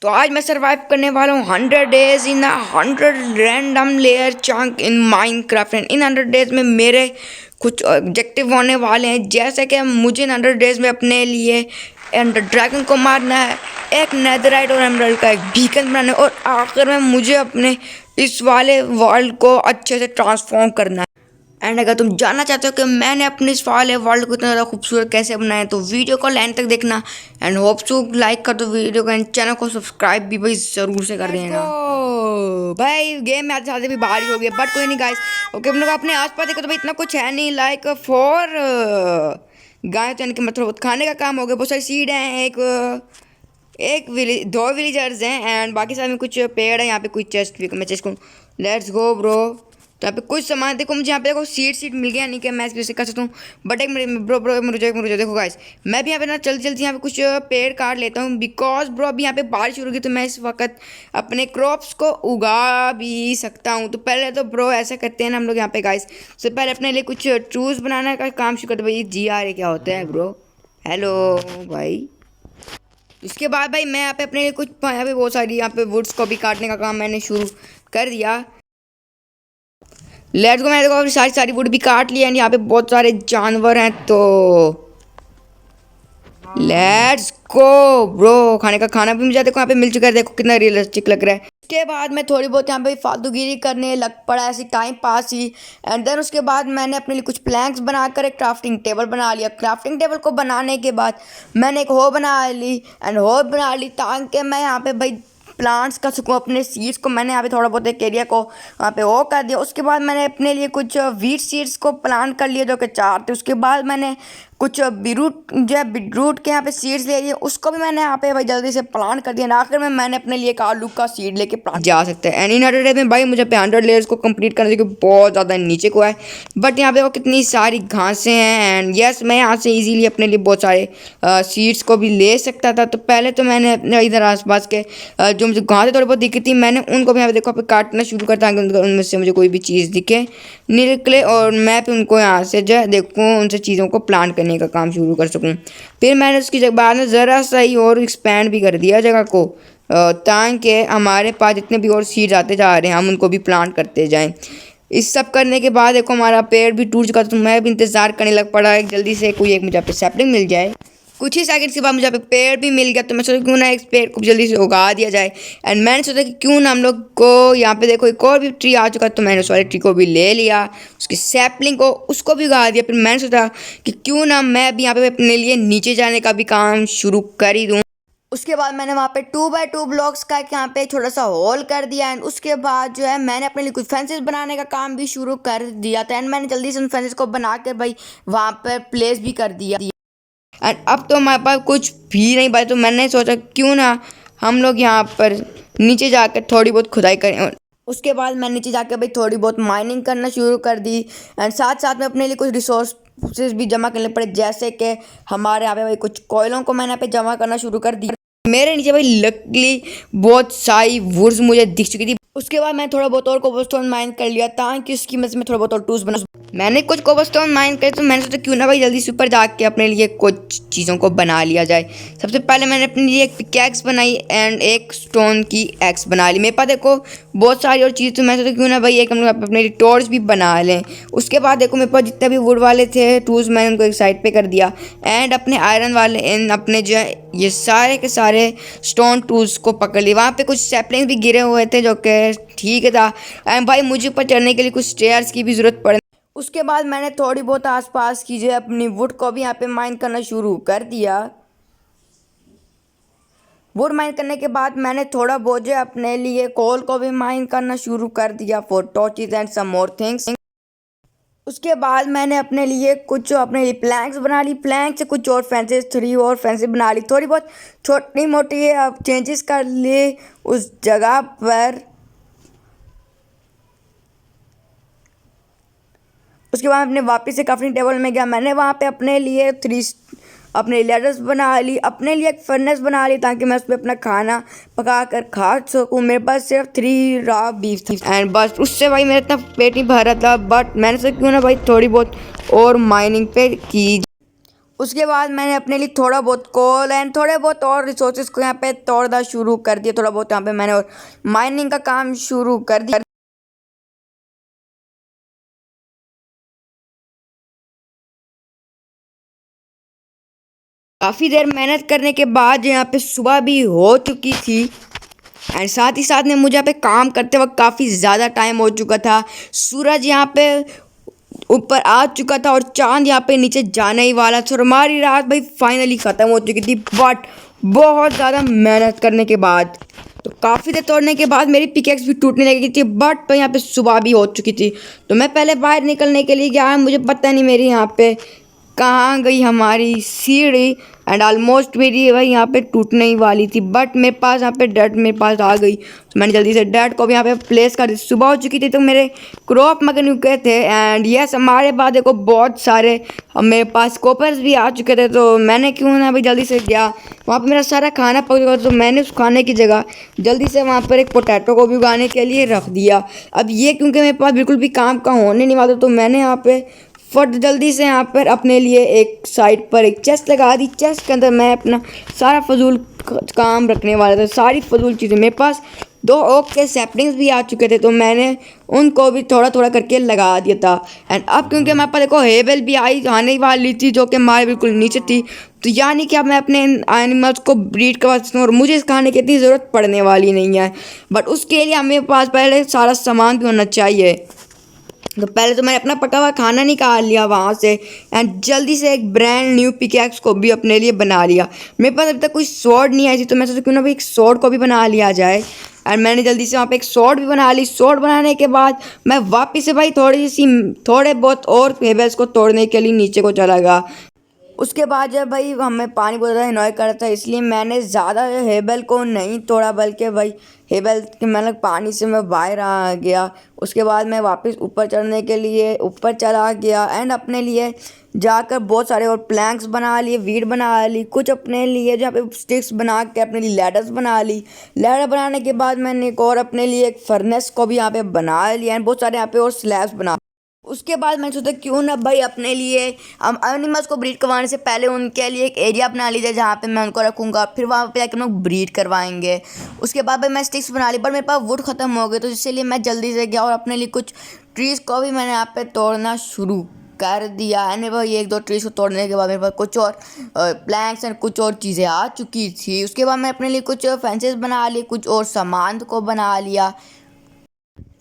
तो आज मैं सरवाइव करने वाला हूँ 100 days in 100 random layer chunk in Minecraft. And in 100 days में मेरे कुछ ऑब्जेक्टिव होने वाले हैं, जैसे कि मुझे इन 100 डेज में अपने लिए एंड ड्रैगन को मारना है, एक नेदरराइट और एमराल्ड का एक बीकन बनाना है, और आखिर में मुझे अपने इस वाले वर्ल्ड को अच्छे से ट्रांसफॉर्म करना है। एंड अगर तुम जानना चाहते हो कि मैंने अपने इस वाले वर्ल्ड को इतना ज़्यादा खूबसूरत कैसे बनाया है, तो वीडियो को लाइन तक देखना। एंड होप टू लाइक कर दो वीडियो को, एंड चैनल को सब्सक्राइब भी भाई ज़रूर से कर देना भाई। गेम में आते भी बारिश हो गई, बट कोई नहीं गाइस। ओके, हम लोग अपने आसपास देखो तो भाई इतना कुछ है नहीं, लाइक फॉर गाय तो इनके मतलब खाने का काम हो गया। बहुत सारी सीड हैं, दो विलेजर्स हैं, एंड बाकी सारे में कुछ पेड़ है। यहाँ पे कुछ चेस्ट भी, मैं चेस्ट को लेट्स गो ब्रो। तो यहाँ पे कुछ सामान देखो, मुझे यहाँ पे देखो सीट मिल गया, नहीं कि मैं इसे कर सकता हूँ। बट एक ब्रो मुझे देखो गाइस, मैं भी यहाँ पे ना जल्दी यहाँ पे कुछ पेड़ काट लेता हूँ, बिकॉज ब्रो अभी यहाँ पे बारिश हो रही है, तो मैं इस वक्त अपने क्रॉप्स को उगा भी सकता हूँ। तो पहले तो ब्रो ऐसा करते हैं ना हम लोग यहाँ पे गाइस, सबसे पहले अपने लिए कुछ ट्रूज बनाने का काम शुरू करते भाई। जी आ रहे क्या होता है ब्रो? हेलो भाई। इसके बाद भाई मैं यहाँ पे अपने लिए कुछ यहाँ पे बहुत सारी यहाँ पे वुड्स को भी काटने का काम मैंने शुरू कर दिया। Let's go. मैंने देखो सारी वुड भी काट लिया, एंड यहाँ पे बहुत सारे जानवर हैं, तो लेट्स गो ब्रो। खाने का खाना भी मुझे देखो यहाँ पे मिल चुका है, देखो कितना रियलिस्टिक लग रहा है। उसके बाद मैं थोड़ी बहुत यहाँ पे फालतूगिरी करने लग पड़ा, ऐसी टाइम पास ही। एंड देन उसके बाद मैंने अपने लिए कुछ प्लैंक्स बनाकर एक क्राफ्टिंग टेबल बना लिया। क्राफ्टिंग टेबल को बनाने के बाद मैंने एक हो बना ली, ताकि मैं यहाँ पे भाई प्लांट्स का सकूँ। अपने सीड्स को मैंने यहाँ पे थोड़ा बहुत एक एरिया को वहाँ पे वो कर दिया। उसके बाद मैंने अपने लिए कुछ वीट सीड्स को प्लांट कर लिया, जो कि 4 थे। उसके बाद मैंने कुछ बीटरूट के यहाँ पे सीड्स ले लिए, उसको भी मैंने यहाँ पे भाई जल्दी से प्लांट कर दिया। आखिर में मैंने अपने लिए एक आलू का सीड लेके प्लांट जा सकते हैं। एंड इन 100 डेज में भाई मुझे 100 लेयर्स को कंप्लीट करने के बहुत ज़्यादा नीचे को है, बट यहाँ पे वो कितनी सारी घासें हैं। एंड यस, मैं यहाँ से इजीली अपने लिए बहुत सारे सीड्स को भी ले सकता था। तो पहले तो मैंने अपने इधर आसपास के जो मुझे घासें थोड़ी बहुत दिखी थी, मैंने उनको भी यहाँ पे देखो पे काटना शुरू करता हूँ, उनमें से मुझे कोई भी चीज़ दिखे निकले, और मैं फिर उनको यहाँ से जो है देखूँ उनसे चीज़ों को प्लांट करने का काम शुरू कर सकूँ। फिर मैंने उसकी जगह बाद में ज़रा सा ही और एक्सपैंड भी कर दिया जगह को, ताकि हमारे पास जितने भी और सीड्स आते जा रहे हैं हम उनको भी प्लांट करते जाएं। इस सब करने के बाद देखो हमारा पेड़ भी टूट चुका था, तो मैं भी इंतज़ार करने लग पड़ा है जल्दी से कोई एक मुझे पे सैपलिंग मिल जाए। कुछ ही सेकंड्स के बाद मुझे पे पेड़ भी मिल गया, तो मैं सोचा क्यों ना एक पेड़ को जल्दी से उगा दिया जाए। एंड मैंने सोचा कि क्यों ना हम लोग को यहाँ पे देखो एक और भी ट्री आ चुका, तो मैंने उस वाले ट्री को भी ले लिया, उसकी सैपलिंग को उसको भी उगा दिया। फिर मैंने सोचा कि क्यों ना मैं भी यहाँ पे अपने लिए नीचे जाने का भी काम शुरू कर ही दूँ। उसके बाद मैंने वहाँ पे 2x2 ब्लॉक्स का यहाँ पे छोटा सा होल कर दिया। एंड उसके बाद जो है मैंने अपने लिए कुछ फेंसेस बनाने का काम भी शुरू कर दिया था। एंड मैंने जल्दी से उन फेंसेस को बना के भाई वहाँ पर प्लेस भी कर दिया। एंड अब तो हमारे पास कुछ भी नहीं बचा, तो मैंने सोचा क्यों ना हम लोग यहाँ पर नीचे जाकर थोड़ी बहुत खुदाई करें। उसके बाद मैं नीचे जाकर भाई थोड़ी बहुत माइनिंग करना शुरू कर दी, एंड साथ साथ में अपने लिए कुछ रिसोर्सेज भी जमा करने पड़े, जैसे कि हमारे यहाँ पे भाई कुछ कोयलों को मैंने यहाँ पे जमा करना शुरू कर दिया। मेरे नीचे भाई लकली बहुत सारी वुड्स मुझे दिख चुकी थी। उसके बाद मैं थोड़ा बहुत और कोबलस्टोन माइन कर लिया, ताकि उसकी मदद से मैं थोड़ा बहुत और टूल्स बना। मैंने कुछ कोबलस्टोन माइन करे, तो मैंने सोचा क्यों ना भाई जल्दी से ऊपर जाके अपने लिए कुछ चीज़ों को बना लिया जाए। सबसे पहले मैंने अपने लिए एक पिकैक्स बनाई एंड एक स्टोन की एक्स बना ली। मेरे पास देखो बहुत सारी और चीज़, तो मैं सोचा क्यों ना भाई एक हम लोग अपने लिए टॉर्च भी बना लें। उसके बाद देखो मेरे पास जितने भी वुड वाले थे टूल्स, मैंने उनको एक साइड पे कर दिया, एंड अपने आयरन वाले एंड अपने जो है ये सारे के सारे स्टोन टूल्स को पकड़ लिए। वहाँ पे कुछ सैपलिंग्स भी गिरे हुए थे, जो कि ठीक था। एंड भाई मुझे ऊपर चढ़ने के लिए कुछ स्टेयर्स की भी ज़रूरत पड़े। उसके बाद मैंने थोड़ी बहुत आसपास की जो है अपनी वुड को भी यहाँ पे माइन करना शुरू कर दिया। वुड माइन करने के बाद मैंने थोड़ा बहुत जो अपने लिए कोल को भी माइन करना शुरू कर दिया for torches and some more things. उसके बाद मैंने अपने लिए कुछ प्लैंक्स बना ली, प्लैंक से कुछ और फेंसेस 3 और फेंसेस बना ली, थोड़ी बहुत छोटी मोटी चेंजेस कर लिए उस जगह पर। उसके बाद अपने वापस से क्राफ्टिंग टेबल में गया, मैंने वहाँ पे अपने लिए 3 अपने लेडर्स बना ली, अपने लिए एक फर्नेस बना ली, ताकि मैं उस पर अपना खाना पका कर खा सकूँ। मेरे पास सिर्फ 3 रॉ बीफ थी, एंड बस उससे भाई मेरा इतना पेट नहीं भर रहा था, बट मैंने सोचा क्यों ना भाई थोड़ी बहुत और माइनिंग पे की। उसके बाद मैंने अपने लिए थोड़ा बहुत कोल एंड थोड़े बहुत और रिसोर्सेज को यहाँ पे तोड़ना शुरू कर दिया। थोड़ा बहुत यहाँ पे मैंने और माइनिंग का काम शुरू कर दिया। काफ़ी देर मेहनत करने के बाद यहाँ पे सुबह भी हो चुकी थी एंड साथ ही साथ में मुझे यहाँ पे काम करते वक्त काफ़ी ज़्यादा टाइम हो चुका था। सूरज यहाँ पे ऊपर आ चुका था और चांद यहाँ पे नीचे जाने ही वाला था और हमारी रात भाई फाइनली ख़त्म हो चुकी थी। बट बहुत ज़्यादा मेहनत करने के बाद तो काफ़ी देर तोड़ने के बाद मेरी पिकेक्स भी टूटने लगी थी। बट यहाँ पे सुबह भी हो चुकी थी तो मैं पहले बाहर निकलने के लिए गया। मुझे पता नहीं मेरी यहाँ पे कहाँ गई हमारी सीढ़ी एंड ऑलमोस्ट मेरी भाई यहाँ पे टूटने ही वाली थी। बट मेरे पास यहाँ पे डट मेरे पास आ गई तो मैंने जल्दी से डट को भी यहाँ पे प्लेस कर दी। सुबह हो चुकी थी तो मेरे क्रॉप मगन चुके थे एंड यस हमारे बाद देखो बहुत सारे मेरे पास कॉपर्स भी आ चुके थे। तो मैंने क्यों ना भाई जल्दी से गया वहाँ पर मेरा सारा खाना पक चुका। तो मैंने उस खाने की जगह जल्दी से वहाँ पर एक पोटैटो को भी उगाने के लिए रख दिया। अब ये क्योंकि मेरे पास बिल्कुल भी काम का होने नहीं वाला तो मैंने यहाँ पे फट जल्दी से यहाँ पर अपने लिए एक साइड पर एक चेस्ट लगा दी। चेस्ट के अंदर मैं अपना सारा फजूल काम रखने वाला था, सारी फजूल चीज़ें। मेरे पास 2 ओक के सैपलिंग्स भी आ चुके थे तो मैंने उनको भी थोड़ा थोड़ा करके लगा दिया था। एंड अब क्योंकि हमारे पास देखो हेबल भी आने वाली थी जो कि हमारे बिल्कुल नीचे थी तो यानी कि अब मैं अपने एनिमल्स को ब्रीड करवा सकता हूँ और मुझे इस खाने की इतनी ज़रूरत पड़ने वाली नहीं है। बट उसके लिए हमें पास पहले सारा सामान भी होना चाहिए। तो पहले तो मैंने अपना पका हुआ खाना निकाल लिया वहाँ से एंड जल्दी से एक ब्रांड न्यू पिकैक्स को भी अपने लिए बना लिया। मेरे पास अभी तक कोई स्वॉर्ड नहीं आई थी तो मैं सोचा क्यों ना भाई एक स्वॉर्ड को भी बना लिया जाए। एंड मैंने जल्दी से वहाँ पे एक स्वॉर्ड भी बना ली। स्वॉर्ड बनाने के बाद मैं वापस से भाई थोड़े बहुत और हेबल्स को तोड़ने के लिए नीचे को चला गया। उसके बाद जब भाई हमें पानी बहुत ज़्यादा इन्जॉय कर रहा था इसलिए मैंने ज़्यादा हेबल को नहीं तोड़ा बल्कि भाई हेबल के मतलब पानी से मैं बाहर आ गया। उसके बाद मैं वापस ऊपर चढ़ने के लिए ऊपर चला गया एंड अपने लिए जाकर बहुत सारे और प्लैंक्स बना लिए, वीड बना ली, कुछ अपने लिए जहाँ पे स्टिक्स बना के अपने लिए लैडर्स बना ली। लैडर बनाने के बाद मैंने एक और अपने लिए एक फर्नेस को भी यहाँ पे बना लिया एंड बहुत सारे यहाँ पे और स्लैब्स बना। उसके बाद मैंने सोचा क्यों ना भाई अपने लिए हम एनिमल्स को ब्रीड करवाने से पहले उनके लिए एक एरिया बना लीजिए जहाँ पे मैं उनको रखूँगा, फिर वहाँ पे जाकर हम लोग ब्रीड करवाएंगे। उसके बाद भाई मैं स्टिक्स बना ली पर मेरे पास वुड ख़त्म हो गए तो इसीलिए मैं जल्दी से गया और अपने लिए कुछ ट्रीज़ को भी मैंने यहाँ पे तोड़ना शुरू कर दिया। एंड भाई 1-2 ट्रीज़ को तोड़ने के बाद मेरे पास कुछ और प्लैंक्स एंड कुछ और चीज़ें आ चुकी थी। उसके बाद मैं अपने लिए कुछ फेंसेस बना लिए, कुछ और सामान को बना लिया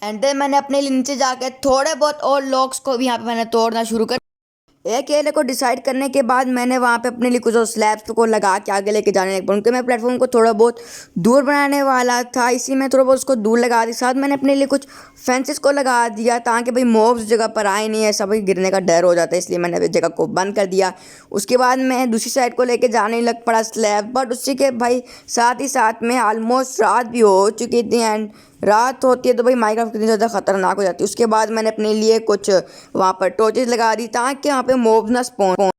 एंड देन मैंने अपने लिए नीचे जाकर थोड़े बहुत और लॉक्स को भी यहाँ पे मैंने तोड़ना शुरू कर। एक एरिया को डिसाइड करने के बाद मैंने वहाँ पे अपने लिए कुछ और स्लैब्स को लगा के आगे लेके जाने लगा क्योंकि मैं प्लेटफॉर्म को थोड़ा बहुत दूर बनाने वाला था इसी में थोड़ा बहुत उसको दूर लगा दिया। साथ मैंने अपने लिए कुछ फेंसेस को लगा दिया ताकि भाई मॉब्स जगह पर आए नहीं, ऐसा भाई गिरने का डर हो जाता है इसलिए मैंने जगह को बंद कर दिया। उसके बाद मैं दूसरी साइड को लेके जाने लग पड़ा स्लैब। बट उसी के भाई साथ ही साथ में ऑलमोस्ट रात भी हो चुकी थी एंड रात होती है तो भाई माइनक्राफ्ट कितनी ज़्यादा ख़तरनाक हो जाती है। उसके बाद मैंने अपने लिए कुछ वहाँ पर टॉर्चेस लगा दी ताकि वहाँ पे मॉब्स ना स्पॉन।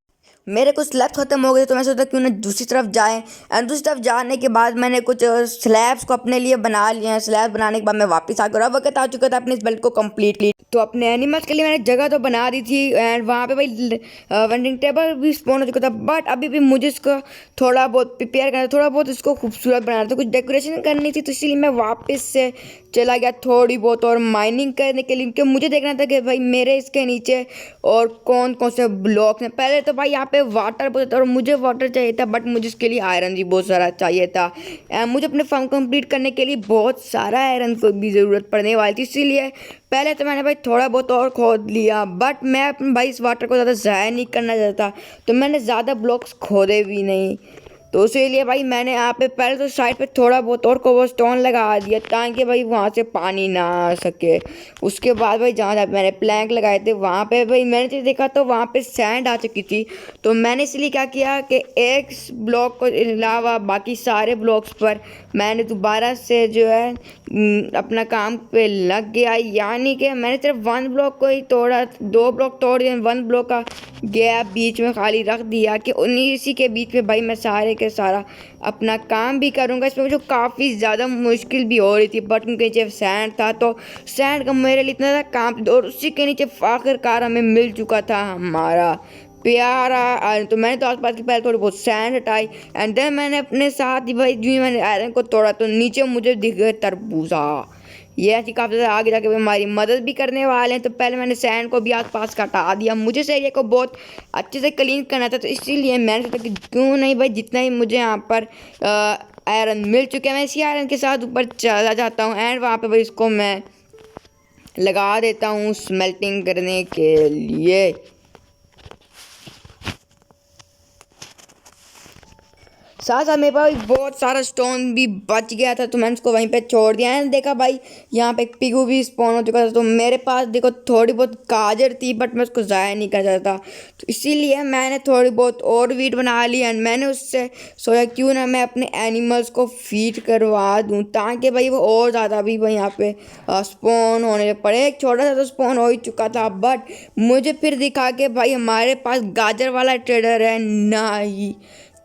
मेरे कुछ स्लैब खत्म हो गए तो मैं सोचा क्यों ना दूसरी तरफ जाएं एंड दूसरी तरफ जाने के बाद मैंने कुछ स्लैब्स को अपने लिए बना लिए हैं। स्लैब बनाने के बाद मैं वापस आ गया, अब वक्त आ चुका था अपने इस बेल्ट को कम्प्लीटली। तो अपने एनिमल्स के लिए मैंने जगह तो बना दी थी एंड वहाँ पे भाई वेंडिंग टेबल भी स्पॉन हो चुका था। बट अभी भी मुझे इसको थोड़ा बहुत प्रिपेयर करना, थोड़ा बहुत इसको खूबसूरत बनाना था, कुछ डेकोरेशन करनी थी तो इसीलिए मैं वापस से चला गया थोड़ी बहुत और माइनिंग करने के लिए क्योंकि मुझे देखना था कि भाई मेरे इसके नीचे और कौन कौन से ब्लॉक्स हैं। पहले तो भाई यहाँ पे वाटर बहुत था और मुझे वाटर चाहिए था बट मुझे इसके लिए आयरन भी बहुत सारा चाहिए था एंड मुझे अपने फार्म कंप्लीट करने के लिए बहुत सारा आयरन को भी ज़रूरत पड़ने वाली थी। इसीलिए पहले तो मैंने भाई थोड़ा बहुत और खोद लिया बट मैं अपने भाई इस वाटर को ज़्यादा ज़ाया नहीं करना चाहता तो मैंने ज़्यादा ब्लॉक्स खोदे भी नहीं। तो इसीलिए भाई मैंने यहाँ पे पहले तो साइड पे थोड़ा बहुत और कोबलस्टोन लगा दिया ताकि भाई वहाँ से पानी ना आ सके। उसके बाद भाई जहाँ जहाँ मैंने प्लैंक लगाए थे वहाँ पे भाई मैंने देखा तो वहाँ पे सैंड आ चुकी थी तो मैंने इसलिए क्या किया कि एक ब्लॉक को अलावा बाकी सारे ब्लॉक्स पर मैंने दोबारा से जो है अपना काम पे लग गया। यानी कि मैंने सिर्फ 1 ब्लॉक को ही तोड़ा, 2 ब्लॉक तोड़ दिए, 1 ब्लॉक का गैप बीच में खाली रख दिया कि इसी के बीच में भाई मैं सारे के सारा अपना काम भी करूँगा। इसमें मुझे काफ़ी ज़्यादा मुश्किल भी हो रही थी बट उनके नीचे सैंड था तो सैंड का मेरे लिए इतना ज़्यादा काम और उसी के नीचे आखिरकार हमें मिल चुका था हमारा प्यारा। तो मैंने तो आसपास की पहले थोड़ी बहुत सैंड हटाई एंड देन मैंने अपने साथ ही भाई जो मैंने आयरन को तोड़ा तो नीचे मुझे दिख गए तरबूजा। ये ऐसी काफ़ी ज़्यादा आगे जाके भी हमारी मदद भी करने वाले हैं। तो पहले मैंने सैंड को भी आसपास का हटा दिया, मुझे इस एरिया को बहुत अच्छे से क्लीन करना था। तो इसीलिए मैंने सोचा कि क्यों नहीं भाई, जितना ही मुझे यहाँ पर आयरन मिल चुके हैं मैं इसी आयरन के साथ ऊपर चला जाता हूँ एंड वहाँ पे भाई इसको मैं लगा देता हूँ स्मेल्टिंग करने के लिए। साथ साथ मेरे पास बहुत सारा स्टोन भी बच गया था तो मैंने उसको वहीं पे छोड़ दिया है। देखा भाई यहाँ पे एक पिगू भी स्पॉन हो चुका था। तो मेरे पास देखो थोड़ी बहुत गाजर थी बट मैं उसको ज़ाया नहीं कर सकता, तो इसीलिए मैंने थोड़ी बहुत और वीट बना ली एंड मैंने उससे सोचा क्यों ना मैं अपने एनिमल्स को फीड करवा दूँ ताकि भाई वो और ज़्यादा भी भाई यहाँ पे स्पॉन होने पड़े। एक छोटा सा तो स्पॉन हो ही चुका था बट मुझे फिर दिखा के भाई हमारे पास गाजर वाला ट्रेडर है ना ही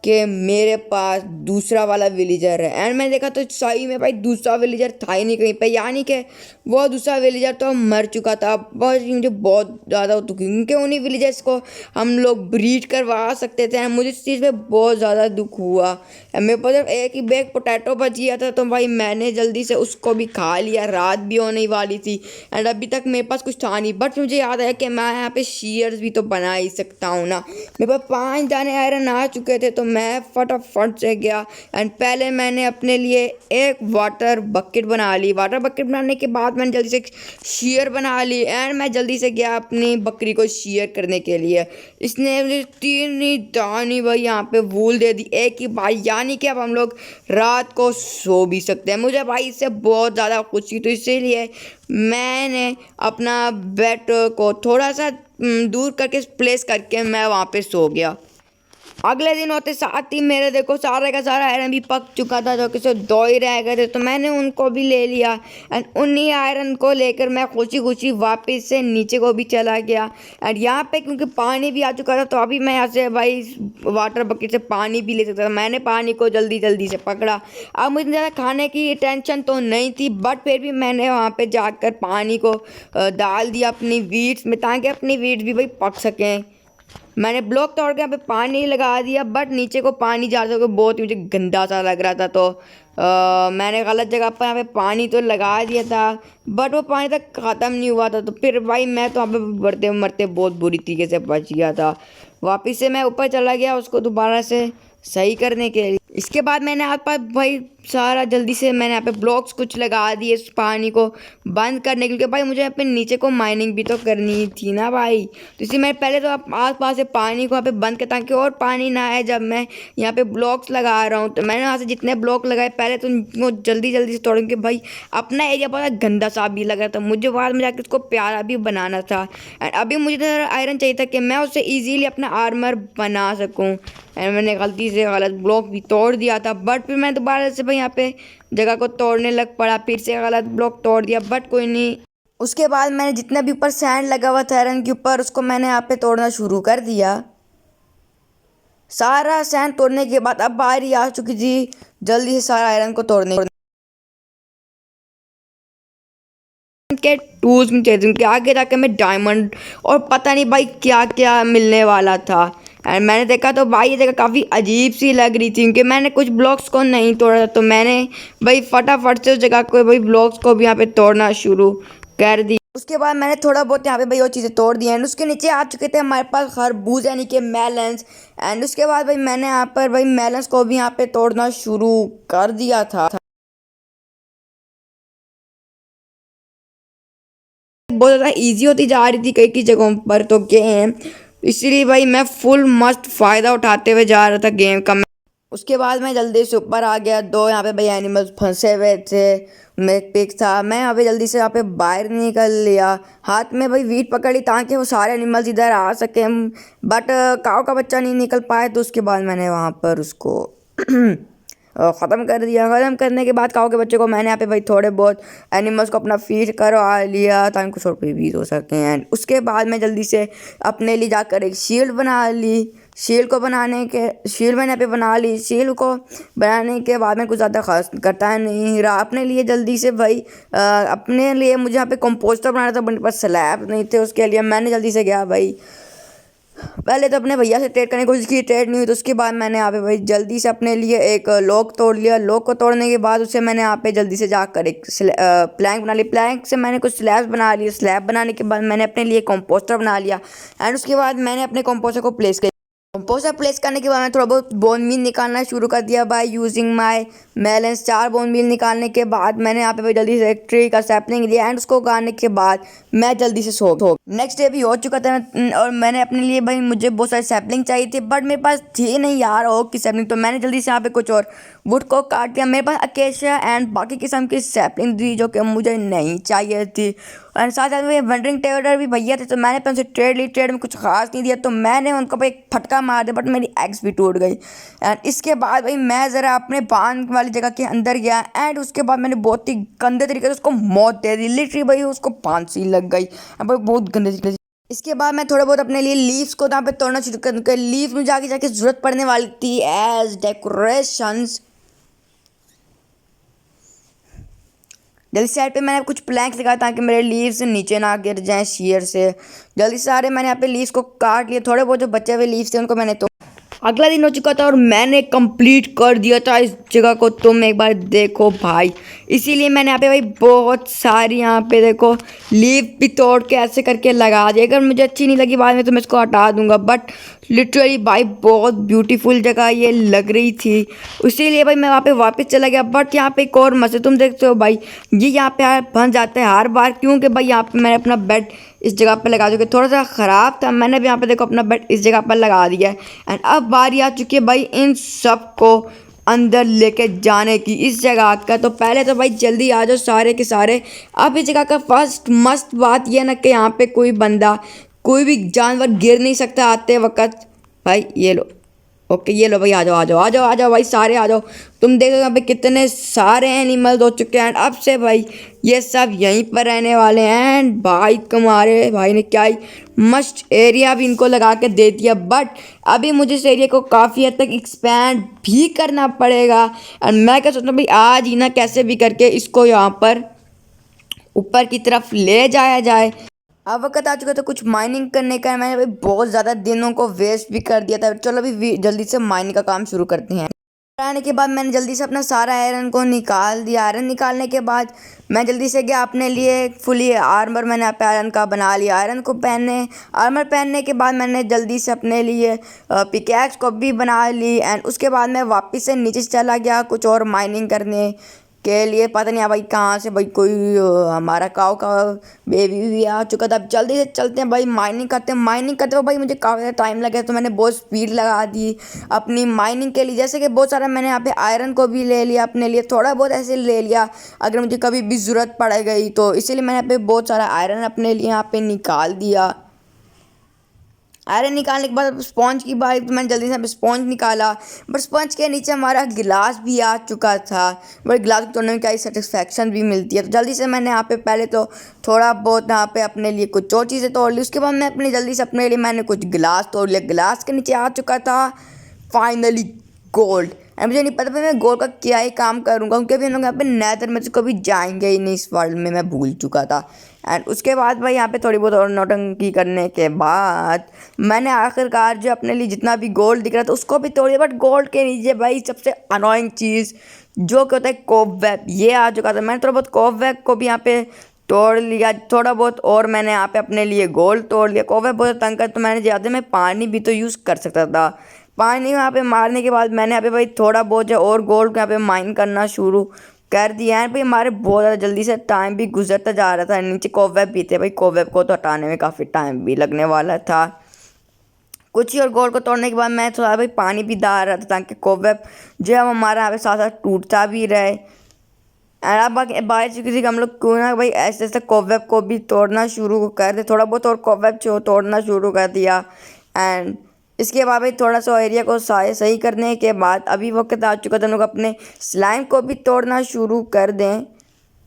कि मेरे पास दूसरा वाला विलेजर है। एंड मैंने देखा तो सही में भाई दूसरा विलेजर था ही नहीं कहीं पे, यानी कि वो दूसरा विलेजर तो मर चुका था। बस मुझे बहुत ज़्यादा दुख क्योंकि उन्हीं विलेजर्स को हम लोग ब्रीड करवा सकते थे एंड मुझे इस चीज़ में बहुत ज़्यादा दुख हुआ। मेरे पास जब एक ही बैग पोटैटो बच गया था तो भाई मैंने जल्दी से उसको भी खा लिया। रात भी होने वाली थी एंड अभी तक मेरे पास कुछ था नहीं बट मुझे याद आया कि मैं यहाँ पे शीयर्स भी तो बना ही सकता हूँ ना। मेरे पास 5 दाने आयरन आ चुके थे तो मैं फटाफट से गया एंड पहले मैंने अपने लिए एक वाटर बकेट बना ली। वाटर बकेट बनाने के बाद मैंने जल्दी से शेयर बना ली एंड मैं जल्दी से गया अपनी बकरी को शेयर करने के लिए। इसने मुझे 3 ही दानी भाई यहाँ पे वूल दे दी एक ही भाई, यानी कि अब हम लोग रात को सो भी सकते हैं। मुझे भाई इससे बहुत ज़्यादा खुशी, तो इसीलिए मैंने अपना बेड को थोड़ा सा दूर करके प्लेस करके मैं वहाँ पे सो गया। अगले दिन होते साथ ही मेरे देखो सारा का सारा आयरन भी पक चुका था जो कि सिर्फ 2 ही रह गए थे तो मैंने उनको भी ले लिया एंड उन्हीं आयरन को लेकर मैं खुशी खुशी वापस से नीचे को भी चला गया। एंड यहाँ पे क्योंकि पानी भी आ चुका था तो अभी मैं यहाँ से भाई वाटर बकेट से पानी भी ले सकता था। मैंने पानी को जल्दी जल्दी से पकड़ा। अब मुझे ज़्यादा खाने की टेंशन तो नहीं थी बट फिर भी मैंने वहाँ पर जाकर पानी को डाल दिया अपनी वीड्स में ताकि अपनी वीड्स भी भाई पक सकें। मैंने ब्लॉक तोड़ के यहाँ पे पानी लगा दिया बट नीचे को पानी जा रहा था बहुत ही मुझे गंदा सा लग रहा था तो मैंने गलत जगह पर यहाँ पे पानी तो लगा दिया था बट वो पानी तक ख़त्म नहीं हुआ था। तो फिर भाई मैं तो यहाँ पे बढ़ते मरते बहुत बुरी तरीके से बच गया था। वापस से मैं ऊपर चला गया उसको दोबारा से सही करने के लिए। इसके बाद मैंने आप पास भाई सारा जल्दी से मैंने यहाँ पे ब्लॉक्स कुछ लगा दिए इस पानी को बंद करने के लिए भाई मुझे यहाँ पे नीचे को माइनिंग भी तो करनी थी ना भाई। तो इसलिए मैं पहले तो आस पास से पानी को यहाँ पे बंद कर ताकि और पानी ना आए जब मैं यहाँ पे ब्लॉक्स लगा रहा हूँ। तो मैंने यहाँ से जितने ब्लॉक लगाए पहले तो उनको जल्दी जल्दी से तोड़ूँ कि भाई अपना एरिया बहुत गंदा सा भी लग रहा था, मुझे बाद में जाकर उसको प्यारा भी बनाना था। एंड अभी मुझे आयरन चाहिए था कि मैं उससे ईजीली अपना आर्मर बना सकूँ एंड मैंने गलती से गलत ब्लॉक भी तोड़ दिया था बट फिर मैं दोबारा से भाई यहाँ पे जगह को तोड़ने लग पड़ा, फिर से गलत ब्लॉक तोड़ दिया बट कोई नहीं। उसके बाद मैंने जितना भी ऊपर सैंड लगा हुआ था आयरन के ऊपर उसको मैंने यहाँ पे तोड़ना शुरू कर दिया। सारा सैंड तोड़ने के बाद अब बारी आ चुकी थी जल्दी से सारा आयरन को तोड़ने के टूल्स में चाहिए कि आगे जाके मैं डायमंड और पता नहीं भाई क्या क्या मिलने वाला था। एंड मैंने देखा तो भाई ये जगह काफ़ी अजीब सी लग रही थी क्योंकि मैंने कुछ ब्लॉक्स को नहीं तोड़ा था तो मैंने भाई फटाफट से उस जगह को भाई ब्लॉक्स को भी यहाँ पे तोड़ना शुरू कर दी। उसके बाद मैंने थोड़ा बहुत यहाँ पे भाई वो चीज़ें तोड़ दी एंड उसके नीचे आ चुके थे हमारे पास खरबूज यानी कि मेलन्स। एंड उसके बाद भाई मैंने यहाँ पर भाई मेलन्स को भी यहाँ पे तोड़ना शुरू कर दिया था। बहुत ज़्यादा ईजी होती जा रही थी कई कई जगहों पर तो गेम, इसीलिए भाई मैं फुल मस्त फ़ायदा उठाते हुए जा रहा था गेम का। उसके बाद मैं जल्दी से ऊपर आ गया। 2 यहाँ पे भाई एनिमल्स फंसे हुए थे, मैं एक पिग था, मैं यहाँ पे जल्दी से यहाँ पे बाहर निकल लिया। हाथ में भाई वीट पकड़ ली ताकि वो सारे एनिमल्स इधर आ सकें बट काऊ का बच्चा नहीं निकल पाया। तो उसके बाद मैंने वहाँ पर उसको ख़त्म कर दिया। ख़त्म करने के बाद काऊ के बच्चे को मैंने यहाँ पे भाई थोड़े बहुत एनिमल्स को अपना फीड करवा लिया ताकि कुछ और भी हो सकें। एंड उसके बाद मैं जल्दी से अपने लिए जाकर एक शील्ड बना ली। शील्ड को बनाने के शील्ड मैंने यहाँ पे बना ली। शील्ड को बनाने के बाद में कुछ ज़्यादा खास करता नहीं रहा अपने लिए। जल्दी से भाई अपने लिए मुझे यहाँ पे कंपोस्टर बनाना था, मेरे पास स्लैब नहीं थे, उसके लिए मैंने जल्दी से गया भाई पहले तो अपने भैया से ट्रेड करने की कोशिश की, ट्रेड नहीं हुई, तो उसके बाद मैंने यहाँ पे भाई जल्दी से अपने लिए एक लॉक तोड़ लिया। लॉक को तोड़ने के बाद उसे मैंने यहाँ पे जल्दी से जाकर एक प्लैंक बना ली। प्लैंक से मैंने कुछ स्लैब्स बना लिए। स्लैब बनाने के बाद मैंने अपने लिए कंपोस्टर बना लिया। एंड उसके बाद मैंने अपने कंपोस्टर को प्लेस किया। कंपोस्टर प्लेस करने के बाद मैं थोड़ा बहुत बोन मील निकालना शुरू कर दिया बाय यूजिंग माय मेलेंस। 4 बोन मील निकालने के बाद मैंने यहाँ पे भाई जल्दी से एक ट्री का सैपलिंग लिया। एंड उसको उगाने के बाद मैं जल्दी से सो नेक्स्ट डे भी हो चुका था। और मैंने अपने लिए भाई मुझे बहुत सारे सैपलिंग चाहिए थे, बट मेरे पास थी नहीं यार ओक की सैपलिंग, तो मैंने जल्दी से यहाँ पे कुछ और वुड को काट दिया। मेरे पास अकेशिया एंड बाकी किस्म की सैपलिंग थी जो कि मुझे नहीं चाहिए थी। और साथ साथ में वंडरिंग ट्रेडर भी भैया थे, तो मैंने अपने उनसे ट्रेड ली। ट्रेड में कुछ खास नहीं दिया, तो मैंने उनको भाई एक फटका मार दिया, बट मेरी एग्स भी टूट गई। एंड इसके बाद भाई मैं ज़रा अपने बांध वाली जगह के अंदर गया। एंड उसके बाद मैंने बहुत ही गंदे तरीके से उसको मौत दे दी। लिटरली भाई उसको फांसी लग गई भाई, बहुत गंदे तरीके से। इसके बाद मैं थोड़ा बहुत अपने लिए लीव्स को यहाँ पे तोड़ना शुरू कर दूँगा। लीव्स में जाके जाके ज़रूरत पड़ने वाली थी एज डेकोरेशंस। जल्दी साइड पे मैंने कुछ प्लैंक्स लगाया ताकि मेरे लीव्स नीचे ना गिर जाएं शीयर से। जल्दी सारे मैंने यहाँ पे लीव्स को काट लिए। थोड़े बहुत जो बचे हुए लीव्स थे उनको मैंने तो अगला दिन हो चुका था और मैंने कंप्लीट कर दिया था इस जगह को। तुम एक बार देखो भाई, इसीलिए मैंने यहाँ पे भाई बहुत सारी यहाँ पे देखो लीव भी तोड़ के ऐसे करके लगा दी। अगर मुझे अच्छी नहीं लगी बाद में तो मैं इसको हटा दूंगा, बट लिटरली भाई बहुत ब्यूटीफुल जगह ये लग रही थी, इसीलिए भाई मैं वहाँ पे वापस चला गया। बट यहाँ पे एक और मसला तुम देखते हो भाई, ये यहाँ पे यार बन जाता है हर बार, क्योंकि भाई यहाँ पे मैंने अपना बेड इस जगह पे लगा चुके, थोड़ा सा ख़राब था। मैंने भी यहाँ पे देखो अपना बेड इस जगह पर लगा दिया है। एंड अब बारी आ चुकी है भाई इन सब को अंदर लेके जाने की इस जगह का। तो पहले तो भाई जल्दी आ जाओ सारे के सारे। अब इस जगह का फर्स्ट मस्त बात यह ना कि यहाँ पे कोई बंदा कोई भी जानवर गिर नहीं सकता आते वक्त। भाई ये लो, ओके ये लो भाई, आ जाओ आ जाओ आ जाओ आ जाओ भाई, सारे आ जाओ। तुम देखो यहाँ पे कितने सारे एनिमल्स हो चुके हैं। अब से भाई ये सब यहीं पर रहने वाले हैं। एंड भाई तुम्हारे भाई ने क्या ही मस्त एरिया भी इनको लगा के दे दिया, बट अभी मुझे इस एरिया को काफ़ी हद तक एक्सपैंड भी करना पड़ेगा। और मैं क्या सोचता हूँ भाई आज ही ना कैसे भी करके इसको यहाँ पर ऊपर की तरफ ले जाया जाए। अब वक्त आ चुका था कुछ माइनिंग करने का। मैंने भाई बहुत ज़्यादा दिनों को वेस्ट भी कर दिया था। चलो अभी जल्दी से माइनिंग का काम शुरू करते हैं। आने के बाद मैंने जल्दी से अपना सारा आयरन को निकाल दिया। आयरन निकालने के बाद मैं जल्दी से गया अपने लिए फुली आर्मर मैंने यहाँ पे आयरन का बना लिया। आयरन को पहनने आर्मर पहनने के बाद मैंने जल्दी से अपने लिए पिकैक्स को भी बना ली। एंड उसके बाद मैं वापस से नीचे चला गया कुछ और माइनिंग करने के लिए। पता नहीं भाई कहाँ से भाई कोई हमारा काऊ का बेबी भी आ चुका था। अब जल्दी से चलते हैं भाई, माइनिंग करते हैं। माइनिंग करते हुए भाई मुझे काफ़ी ज़्यादा टाइम लगा, तो मैंने बहुत स्पीड लगा दी अपनी माइनिंग के लिए। जैसे कि बहुत सारा मैंने यहाँ पे आयरन को भी ले लिया अपने लिए, थोड़ा बहुत ऐसे ले लिया अगर मुझे कभी भी ज़रूरत पड़ गई तो, इसीलिए मैंने यहाँ पे बहुत सारा आयरन अपने लिए यहाँ पे निकाल दिया। आयरन निकालने के बाद स्पॉन्ज की बारी, तो मैंने जल्दी से स्पॉन्ज निकाला। बट स्पॉन्ज के नीचे हमारा गिलास भी आ चुका था। बट गिलास को तोड़ने में क्या सेटिस्फैक्शन भी मिलती है, तो जल्दी से मैंने यहाँ पे पहले तो थोड़ा बहुत यहाँ पे अपने लिए कुछ और चीज़ें तोड़ ली। उसके बाद मैं अपने जल्दी से अपने लिए मैंने कुछ गिलास तोड़ लिया। गिलास के नीचे आ चुका था फाइनली गोल्ड। एंड मुझे नहीं पता मैं गोल्ड का क्या ही काम करूँगा, क्योंकि अभी हम लोग यहाँ पे नेदर में से कभी जाएंगे ही नहीं इस वर्ल्ड में, मैं भूल चुका था। एंड उसके बाद भाई यहाँ पे थोड़ी बहुत और नौटंकी करने के बाद मैंने आखिरकार जो अपने लिए जितना भी गोल्ड दिख रहा था उसको भी तोड़ दिया। बट गोल्ड के नीचे भाई सबसे अनोइंग चीज़ जो कि होता है कोबवेब, ये आ चुका था। मैंने थोड़ा बहुत कोबवेब को भी यहाँ पे तोड़ लिया थोड़ा बहुत, और मैंने यहाँ पे अपने लिए गोल्ड तोड़ लिया। कोबवेब बहुत तंग कर, तो मैंने ज़्यादा में पानी भी तो यूज़ कर सकता था। पानी यहाँ पे मारने के बाद मैंने यहाँ पे भाई थोड़ा बहुत जो और गोल्ड यहाँ पे माइन करना शुरू कर दिया है। भाई हमारे बहुत ज़्यादा जल्दी से टाइम भी गुजरता जा रहा था। नीचे कोबवेब भी थे भाई, कोबवेब को तो हटाने में काफ़ी टाइम भी लगने वाला था। कुछ ही और गोल्ड को तोड़ने के बाद मैं थोड़ा भाई पानी भी डाल रहा था ताकि कोबवेब जो है हमारा यहाँ पे साथ साथ टूटता भी रहे। एंड अब बारिश किसी हम लोग क्यों ना भाई ऐसे ऐसे कोबवेब को भी तोड़ना शुरू कर दे। थोड़ा बहुत और कोबवेब तोड़ना शुरू कर दिया। एंड इसके बाद भाई थोड़ा सा एरिया को सही करने के बाद अभी वक्त आ चुका था हम लोग अपने स्लाइम को भी तोड़ना शुरू कर दें।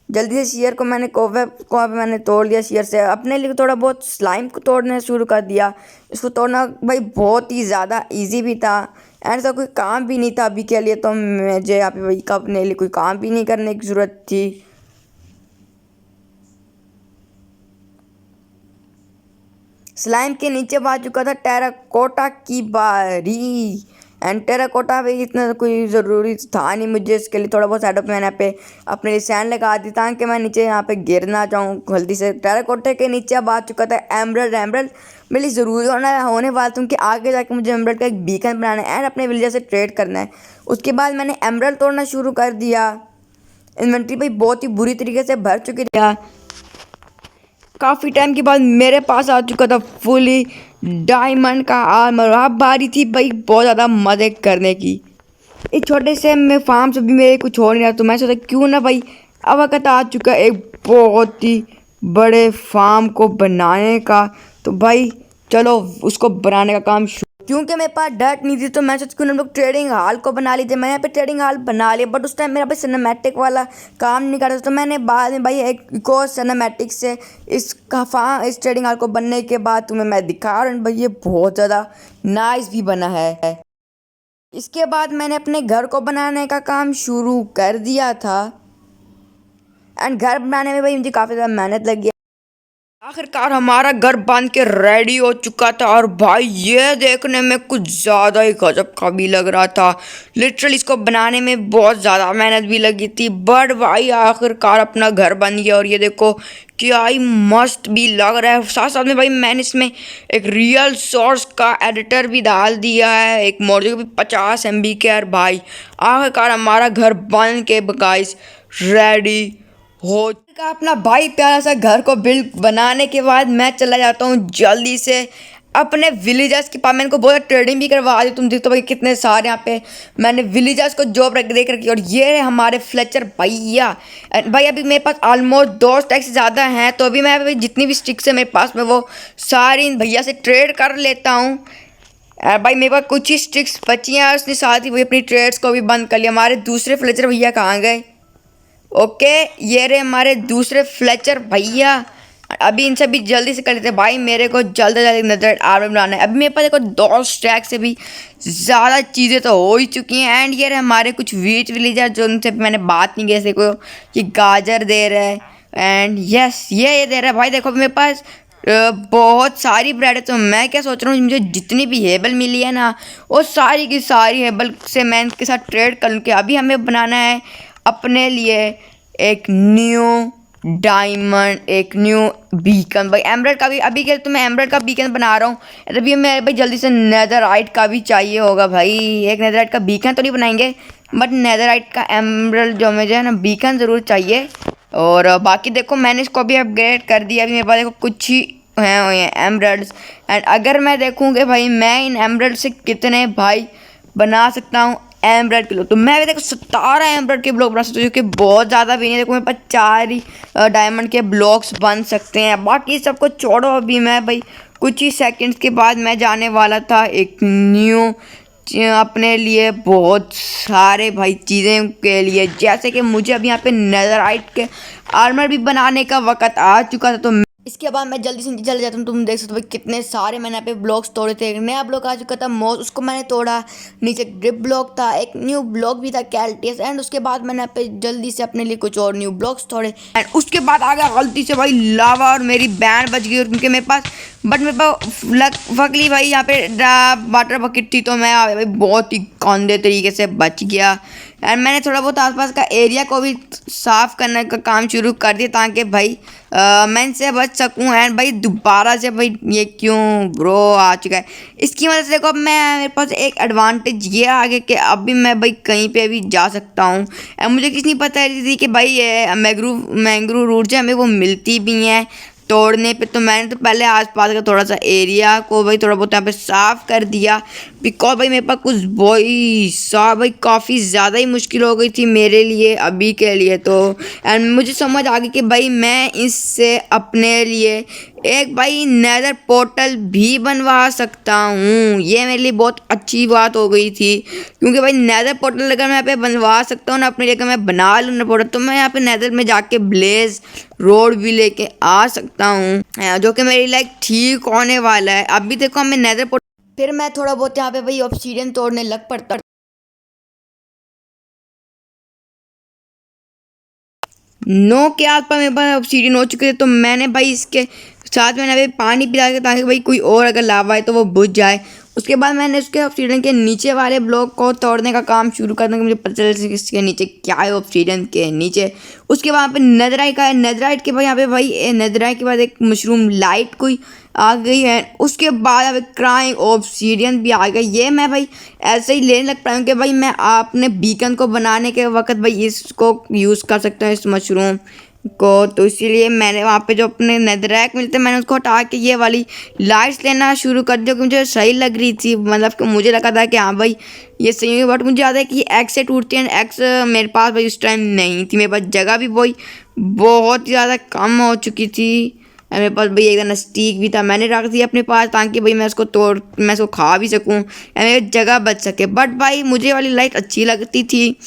जल्दी से शेयर को मैंने कोबवेब को मैंने तोड़ लिया शेयर से। अपने लिए थोड़ा बहुत स्लाइम को तोड़ना शुरू कर दिया। इसको तोड़ना भाई बहुत ही ज़्यादा इजी भी था एंड ऐसा कोई काम भी नहीं था अभी के लिए, तो मुझे यहाँ पे भाई अपने लिए कोई काम भी नहीं करने की ज़रूरत थी। स्लाइम के नीचे आ चुका था टेराकोटा की बारी। एंड टेराकोटा पे इतना कोई ज़रूरी था नहीं मुझे, इसके लिए थोड़ा बहुत सेटअप मैंने यहाँ पे अपने लिए सैंड लगा दी ताकि मैं नीचे यहाँ पे गिर ना जाऊँ जल्दी से। टेराकोटे के नीचे अब आ चुका था एमरल्ड। एमरल्ड मेरे लिए ज़रूरी होने वाला था क्योंकि आगे जाके मुझे एमरल्ड का एक बीकन बनाना है एंड अपने विलेजर से ट्रेड करना है। उसके बाद मैंने एमरल्ड तोड़ना शुरू कर दिया। इन्वेंट्री भाई बहुत ही बुरी तरीके से भर चुकी थी। काफ़ी टाइम के बाद मेरे पास आ चुका था फुली डायमंड का आर्मर। अब बारी थी भाई बहुत ज़्यादा मज़े करने की। इस छोटे से मैं फार्म से भी मेरे कुछ हो नहीं रहा, तो मैं सोचा क्यों ना भाई अब वक्त आ चुका एक बहुत ही बड़े फार्म को बनाने का। तो भाई चलो उसको बनाने का काम क्योंकि मेरे पास डट नहीं थी तो मैं सोचा क्यों हम लोग ट्रेडिंग हॉल को बना लीजिए। मैंने यहाँ पे ट्रेडिंग हॉल बना लिया बट उस टाइम मेरा भाई सिनेमैटिक वाला काम नहीं कर रहा था, तो मैंने बाद में भाई एक और सिनेमैटिक से इस ट्रेडिंग हॉल को बनने के बाद तुम्हें मैं दिखा रहा हूँ भाई ये बहुत ज़्यादा नाइस भी बना है। इसके बाद मैंने अपने घर को बनाने का काम शुरू कर दिया था एंड घर बनाने में भाई मुझे काफ़ी ज़्यादा मेहनत लगी। आखिरकार हमारा घर बन के रेडी हो चुका था और भाई ये देखने में कुछ ज़्यादा ही गजब का भी लग रहा था। लिटरली इसको बनाने में बहुत ज़्यादा मेहनत भी लगी थी बट भाई आखिरकार अपना घर बन गया और ये देखो क्या ही मस्त भी लग रहा है। साथ साथ में भाई मैंने इसमें एक रियल सोर्स का एडिटर भी डाल दिया है, एक मॉड जो भी 50 MB के। यार भाई आखिरकार हमारा घर बन के गाइस रेडी हो का अपना भाई प्यारा सा घर को बिल्ड बनाने के बाद मैं चला जाता हूँ जल्दी से अपने विलेजर्स के पास। मैंने को बहुत ट्रेडिंग भी करवा दी। तुम देखते हो भाई कितने सारे यहाँ पे मैंने विलेजर्स को जॉब देख रखी। और ये हमारे फ्लेचर भैया। भाई अभी मेरे पास ऑलमोस्ट 2 स्टैक्स ज़्यादा हैं, तो अभी मैं भाई जितनी भी स्टिक्स है मेरे पास में वो सारी इन भैया से ट्रेड कर लेता हूँ। भाई मेरे पास कुछ ही स्टिक्स बची हैं, उसने साथ ही भाई अपनी ट्रेड्स को भी बंद कर लिया। हमारे दूसरे फ्लेचर भैया कहाँ गए? ओके ये रहे हमारे दूसरे फ्लेचर भैया। अभी इनसे भी जल्दी से कर लेते हैं भाई, मेरे को जल्दी जल्दी नजर आर्मर बनाना है। अभी मेरे पास देखो 2 स्टैक से भी ज़्यादा चीज़ें तो हो ही चुकी हैं। एंड ये रहे हमारे कुछ वीच विलेजर जो उनसे मैंने बात नहीं की, जैसे को ये गाजर दे रहा है एंड यस ये दे रहा है। भाई देखो मेरे पास बहुत सारी ब्रेड है, तो मैं क्या सोच रहा हूँ मुझे जितनी भी हेबल मिली है ना वो सारी की सारी हेबल से मैं इनके साथ ट्रेड कर लूँ। कि अभी हमें बनाना है अपने लिए एक न्यू डायमंड, एक न्यू बीकन। भाई एमरल्ड का भी अभी के तो मैं एमरल्ड का बीकन बना रहा हूँ। अभी मेरे भाई जल्दी से नेदरराइट का भी चाहिए होगा भाई। एक नेदरराइट का बीकन तो नहीं बनाएंगे बट नेदरराइट का एमरल्ड जो मुझे है ना बीकन ज़रूर चाहिए। और बाकी देखो मैंने इसको भी अपग्रेड कर दिया। अभी मेरे पास देखो कुछ ही हैं एमरल्ड्स। एंड अगर मैं देखूँ कि भाई मैं इन एमरल्ड से कितने भाई बना सकता हूँ एमरल्ड के लोग, तो मैं भी देखो 17 एमरल्ड के ब्लॉक बना सकता हूँ, जो कि बहुत ज़्यादा भी नहीं। देखो मेरे पास 4 ही डायमंड के ब्लॉक्स बन सकते हैं। बाकी सबको छोड़ो, अभी मैं भाई कुछ ही सेकंड्स के बाद मैं जाने वाला था एक न्यू अपने लिए बहुत सारे भाई चीज़ें के लिए। जैसे कि मुझे अभी यहाँ पे नेदरराइट के आर्मर भी बनाने का वक्त आ चुका था, तो इसके बाद मैं जल्दी से नीचे चले जाता हूँ। तुम देख सकते हो भाई कितने सारे मैंने यहाँ पे ब्लॉक्स तोड़े थे। एक नया ब्लॉक आ चुका था मॉस, उसको मैंने तोड़ा। नीचे ड्रिप ब्लॉक था, एक न्यू ब्लॉक भी था कैल्टियस। एंड उसके बाद मैंने यहाँ पे जल्दी से अपने लिए कुछ और न्यू ब्लॉक्स तोड़े। एंड उसके बाद आ गया गलती से भाई लावा और मेरी बैंड बच गई क्योंकि मेरे पास फकली भाई यहाँ पे वाटर बकेट थी, तो मैं भाई बहुत ही गंदे तरीके से बच गया। एंड मैंने थोड़ा बहुत आसपास का एरिया को भी साफ़ करने का काम शुरू कर दिया ताकि भाई मैं इनसे बच सकूं। एंड भाई दोबारा से भाई ये क्यों ब्रो आ चुका है, इसकी वजह से देखो अब मैं मेरे पास एक एडवांटेज ये आ गया कि अब भी मैं भाई कहीं पे भी जा सकता हूँ। एंड मुझे किसी नहीं पता थी कि भाई ये मैंग्रो रूट जो हमें वो मिलती भी हैं तोड़ने पे। तो मैंने तो पहले आसपास का थोड़ा सा एरिया को भाई थोड़ा बहुत यहाँ पे साफ़ कर दिया बिकॉज भाई मेरे पास कुछ भाई काफ़ी ज़्यादा ही मुश्किल हो गई थी मेरे लिए अभी के लिए। तो एंड मुझे समझ आ गई कि भाई मैं इससे अपने लिए एक भाई नेदर पोर्टल भी बनवा सकता हूँ। ये मेरे लिए बहुत अच्छी बात हो गई थी क्योंकि भाई नेदर पोर्टल अगर मैं यहाँ पे बनवा सकता हूँ ना अपने लिए, अगर मैं बना लूँ ना पोर्टल, तो मैं यहाँ पे नेदर में जाके ब्लेज रोड भी लेके आ सकता हूँ जो कि मेरी लाइक ठीक होने वाला है। अभी देखो हमें नेदर पोर्टल, फिर मैं थोड़ा बहुत यहाँ पे भाई ऑब्सीडियन तोड़ने लग पड़ता। नो के आसपास मेरे पास ऑब्सीडियन हो चुके थे, तो मैंने भाई इसके साथ में मैंने पानी पिला के ताकि भाई कोई और अगर लावा है तो वो बुझ जाए। उसके बाद मैंने उसके ऑब्सीडियन के नीचे वाले ब्लॉक को तोड़ने का काम शुरू कर दिया कि मुझे पता चले इसके नीचे क्या है ऑब्सीडियन के नीचे। उसके बाद यहाँ पे नेदराइट का है, नेदराइट के बाद यहाँ पे भाई नेदराइट के बाद एक मशरूम लाइट कोई आ गई है। उसके बाद अब क्राइंग ऑब्सीडियन भी आ गया। ये मैं भाई ऐसे ही लेने लग पाया कि भाई मैं अपने बीकन को बनाने के वक्त भाई इसको यूज़ कर सकता हूँ इस मशरूम को। तो इसीलिए मैंने वहाँ पे जो अपने नेदरैक मिलते मैंने उसको हटा के ये वाली लाइट्स लेना शुरू कर दिया, क्योंकि मुझे सही लग रही थी। मतलब कि मुझे लगा था कि हाँ भाई ये सही है, बट मुझे याद है कि एक्स से टूटती है। एक्स मेरे पास भाई उस टाइम नहीं थी, मेरे पास जगह भी भाई बहुत ज़्यादा कम हो चुकी थी। मेरे पास भाई एक स्टिक भी था, मैंने रख दिया अपने पास ताकि भाई मैं इसको खा भी सकूँ, मेरी जगह बच सके। बट भाई मुझे वाली लाइट अच्छी लगती थी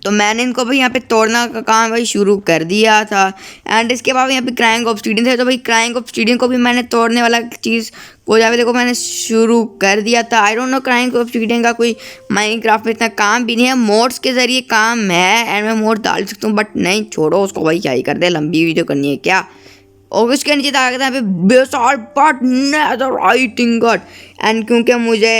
तो मैंने इनको भाई यहाँ पे तोड़ना का काम भाई शुरू कर दिया था। एंड इसके बाद यहाँ पे क्राइंग ऑब्सीडियन थे, तो भाई क्राइंग ऑब्सीडियन को भी मैंने तोड़ने वाला चीज़ को जहाँ पे देखो मैंने शुरू कर दिया था। I don't know crying obsidian का कोई माइनक्राफ्ट में इतना काम भी नहीं है, मोड्स के ज़रिए काम है एंड मैं मोड डाल सकता हूँ। बट नहीं छोड़ो उसको भाई, क्या ही कर दे, लंबी वीडियो करनी है क्या। और उसके नीचे था यहाँ पे basalt but netherite ingot. And क्योंकि मुझे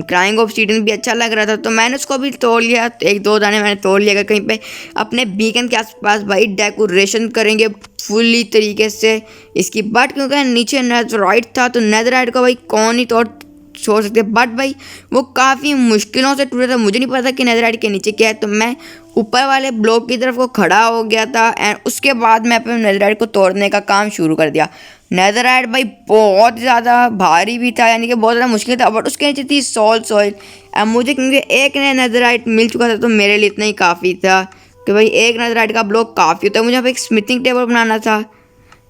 क्राइंग ऑब्सीडियन भी अच्छा लग रहा था तो मैंने उसको भी तोड़ लिया। एक दो दाने मैंने तोड़ लिया, कहीं पे अपने बीकन के आसपास भाई डेकोरेशन करेंगे फुली तरीके से इसकी। बट क्योंकि नीचे नेदराइट था तो नेदराइट को भाई कौन ही छोड़ सकते। बट भाई वो काफ़ी मुश्किलों से टूटा था, मुझे नहीं पता कि नेदराइट के नीचे क्या है। तो मैं ऊपर वाले ब्लॉक की तरफ को खड़ा हो गया था एंड उसके बाद मैं अपने नेदराइट को तोड़ने का काम शुरू कर दिया। नेदराइट भाई बहुत ज़्यादा भारी भी था, यानी कि बहुत ज़्यादा मुश्किल था। बट उसके नीचे थी सोल सॉइल एंड मुझे क्योंकि एक नया नेदराइट मिल चुका था तो मेरे लिए इतना ही काफ़ी था कि भाई एक नेदराइट का ब्लॉक काफ़ी होता है। मुझे यहाँ पे एक स्मिथिंग टेबल बनाना था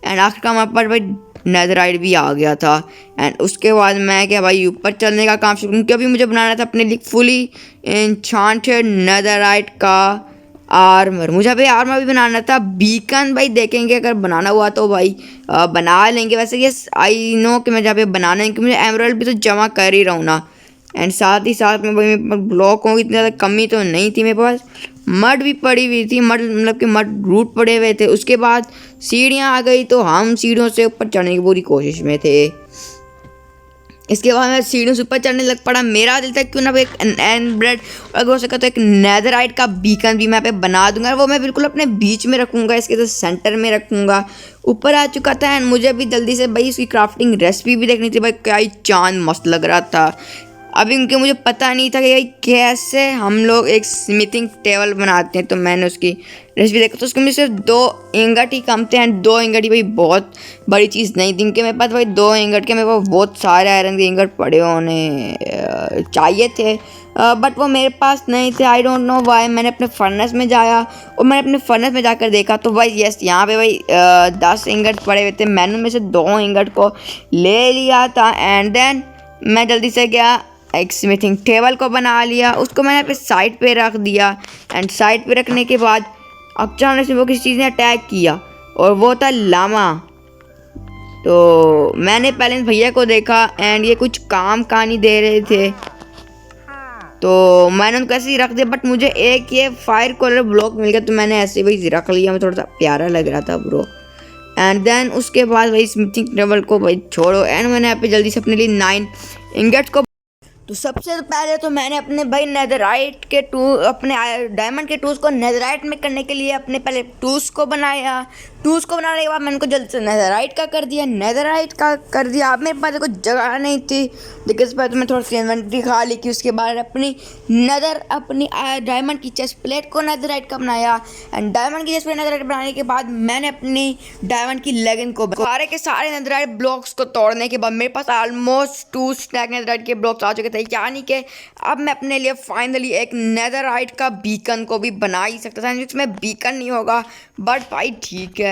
एंड आखिर का हमारे पास भाई नेदराइट भी आ गया था। एंड उसके बाद मैं क्या भाई ऊपर चलने का काम शुरू, क्योंकि अभी मुझे बनाना था अपने लिए फुली एन्चांटेड नेदराइट का आर्मर। मुझे भाई आर्मर भी बनाना था। बीकन भाई देखेंगे अगर बनाना हुआ तो भाई बना लेंगे। वैसे ये आई नो कि मैं जहाँ पे बनाना है, क्योंकि मुझे एमराल्ड भी तो जमा कर ही रहा हूँ ना। एंड साथ ही साथ में भाई मेरे पास ब्लॉकों की इतनी ज़्यादा कमी तो नहीं थी, मेरे पास मड भी पड़ी हुई थी, मड मतलब कि मड रूट पड़े हुए थे। उसके बाद सीढ़ियाँ आ गई तो हम सीढ़ियों से ऊपर चढ़ने की पूरी कोशिश में थे। इसके बाद मैं सीढ़ियों से ऊपर चढ़ने लग पड़ा। मेरा दिल था क्यों ना एक एंड ब्रेड अगर हो सका तो एक नेदराइट का बीकन भी मैं पे बना दूंगा, वो मैं बिल्कुल अपने बीच में रखूँगा, इसके तो सेंटर में रखूँगा। ऊपर आ चुका था एंड मुझे अभी जल्दी से भाई इसकी क्राफ्टिंग रेसिपी भी देखनी थी। भाई क्या ही चांद मस्त लग रहा था अभी, क्योंकि मुझे पता नहीं था कि भाई कैसे हम लोग एक स्मिथिंग टेबल बनाते हैं। तो मैंने उसकी रेसिपी देखा तो उसके में सिर्फ 2 इंगट ही कम थे एंड 2 इंगट ही भाई बहुत बड़ी चीज़ नहीं थी, क्योंकि मेरे पास भाई 2 इंगट के मेरे पास बहुत सारे आयरन के इंगट पड़े होने चाहिए थे, बट वो मेरे पास नहीं थे। I don't know why. मैंने अपने फर्नेस में जाया और मैंने अपने फर्नेस में जाकर देखा तो भाई यस यहाँ पे भाई 10 इंगट पड़े हुए थे। मैंने उनमें से 2 इंगट को ले लिया था एंड देन मैं जल्दी से गया एक स्मिथिंग टेबल को बना लिया। उसको मैंने अपने साइड पे रख दिया एंड साइड पे रखने के बाद अचानक से वो किसी चीज़ ने अटैक किया और वो था लामा। तो मैंने पहले भैया को देखा एंड ये कुछ काम कहानी दे रहे थे तो मैंने उनको ऐसे ही रख दिया। बट मुझे एक ये फायर कलर ब्लॉक मिल गया तो मैंने ऐसे वही रख लिया, मैं थोड़ा सा प्यारा लग रहा था ब्रो। एंड देन उसके बाद वही स्मिथिंग टेबल को भाई छोड़ो एंड मैंने यहाँ पे जल्दी से अपने लिए 9 इंगट्स को। तो सबसे पहले तो मैंने अपने भाई नेदराइट के अपने डायमंड के टूल्स को नेदराइट में करने के लिए अपने पहले टूल्स को बनाया। टूल्स को बनाने के बाद मैंने उनको जल्दी से नेदराइट का कर दिया, नेदराइट का कर दिया। अब मेरे पास कोई जगह नहीं थी, लेकिन इस पर तो मैं थोड़ा सी इन्वेंट्री खाली की। उसके बाद अपनी डायमंड की चेस्ट प्लेट को नेदराइट का बनाया एंड डायमंड की चेस्ट प्लेट नेदराइट बनाने के बाद मैंने अपनी डायमंड की लेगिंग को सारे के सारे नेदराइट ब्लॉक्स को तोड़ने के बाद मेरे पास ऑलमोस्ट 2 स्टैक नेदराइट के ब्लॉक्स आ चुके थे, यानी कि अब मैं अपने लिए फाइनली एक नेदराइट का बीकन को भी बना ही सकता था। जिसमें बीकन नहीं होगा बट भाई ठीक है।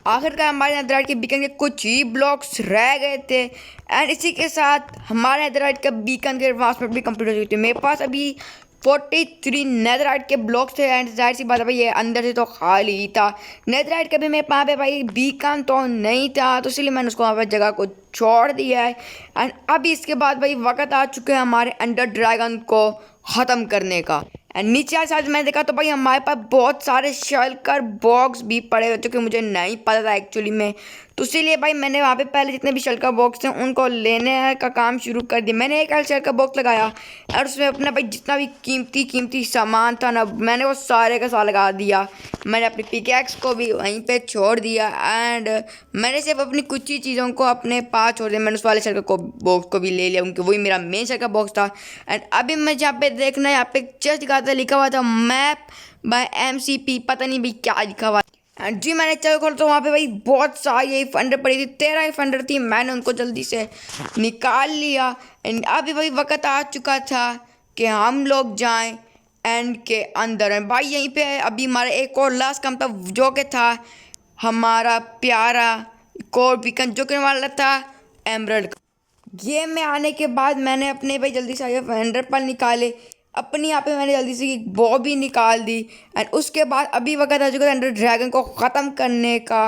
आखिरकार हमारे नेदराइट के बीकन के कुछ ही ब्लॉक्स रह गए थे एंड इसी के साथ हमारे नेदराइट का बीकन के एडवांसमेंट भी कंप्लीट हो चुकी थी। मेरे पास अभी 43 नेदराइट के ब्लॉक्स थे एंड जाहिर सी बात है भाई ये अंदर से तो खाली ही था। नेदराइट का भी मेरे वहाँ पे भाई बीकन तो नहीं था, तो इसलिए मैंने उसको वहाँ पे जगह को छोड़ दिया है। एंड अभी इसके बाद भाई वक्त आ चुके हैं हमारे अंडर ड्रैगन को ख़त्म करने का। एंड नीचे आज आज मैंने देखा तो भाई हमारे पास बहुत सारे शल्कर बॉक्स भी पड़े हो चुके, मुझे नहीं पता था एक्चुअली में। तो इसीलिए भाई मैंने वहाँ पे पहले जितने भी शल्कर बॉक्स हैं उनको लेने का काम शुरू कर दिया। मैंने एक शल्कर बॉक्स लगाया और उसमें अपना भाई जितना भी कीमती कीमती सामान था ना, मैंने वो सारे का सारा लगा दिया। मैंने अपनी पिकैक्स को भी वहीं पे छोड़ दिया एंड मैंने सिर्फ अपनी कुछ ही चीज़ों को अपने पास छोड़ दिया। मैंने उस वाले शल्कर को बॉक्स को भी ले लिया क्योंकि वही मेरा मेन शल्कर बॉक्स था। एंड अभी मैं जहाँ पे देखना है यहाँ पे जस्ट दिखा था, लिखा हुआ था मैप बाय MCP, पता नहीं भाई क्या लिखा हुआ। एंड जी मैंने चल खोला तो वहाँ पे भाई बहुत सारी एफ हंड्रेड पड़ी थी, 13 एफ हंड्रेड थी। मैंने उनको जल्दी से निकाल लिया एंड अभी भाई वक्त आ चुका था कि हम लोग जाएं एंड के अंदर। एंड भाई यहीं पे अभी हमारा एक और लास्ट काम था जो कि था हमारा प्यारा कोर बीकन जो कि वाला था एमरल्ड। गेम में आने के बाद मैंने अपने भाई जल्दी से एफ हंड्रेड पर निकाले, अपनी यहाँ पे मैंने जल्दी से एक बॉ भी निकाल दी एंड उसके बाद अभी वक्त आ चुका था एंडर ड्रैगन को ख़त्म करने का।